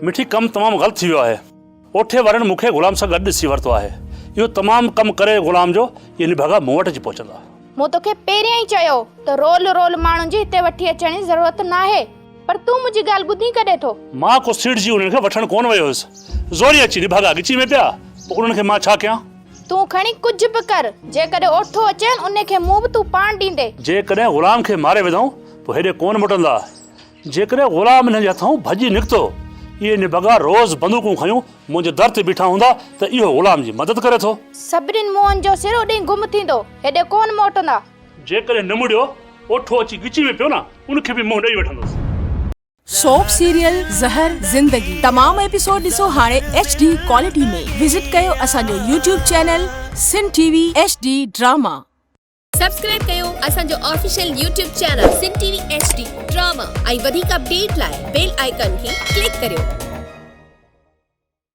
मिठी कम तमाम गलत थी वियो आहे। ओठे वारनि मूंखे गुलाम सां गॾु ॾिसी वरितो आहे। इहो तमामु कमु करे गुलाम जो ये निभागा मूं वटि अची पहुचंदा। मूं तोखे पहिरियां ई चयो त रोल माण्हुनि जी हिते वठी अचण जी ज़रूरत नाहे, पर तूं मुंहिंजी ॻाल्हि ॿुधी कॾहिं थो? मां को सीट जी उन्हनि खे वठणु कोन वियो हुयुसि। ज़ोरी अची निभागा ॻिची में पिया, पोइ उन्हनि खे मां छा कयां? तूं खणी कुझु बि कर, जेकॾहिं ओठो अचनि उनखे मुंहुं बि तूं पाण ॾींदे। जेकॾहिं गुलाम खे मारे विधऊं पोइ हेॾे कोन मोटंदा। जेकॾहिं गुलाम हिन जे हथां भॼी निकितो, इहे निभागा रोज़ बंदूकूं खयूं मुंहिंजे दर ते बीठा हूंदा त इहो गुलाम जी मदद करे थो। सभिनीनि मुंहनि जो सिर ओॾे गुम थींदो, हेॾे कोन मोटंदा। जेकॾहिं न मुड़ियो ओठो अची ॻिची में पियो न, उनखे बि मुंहुं ॾेई वठंदुसि। सोप सीरियल ज़हर ज़िंदगी तमाम एपिसोड ॾिसो हाणे HD क्वालिटी में। विजिट कयो असांजो YouTube चैनल सिन TV HD ड्रामा। सब्सक्राइब कयो असांजो ऑफिशियल YouTube चैनल सिन TV HD ड्रामा ऐं वधीक अपडेट लाइ बेल आइकन खे क्लिक करियो।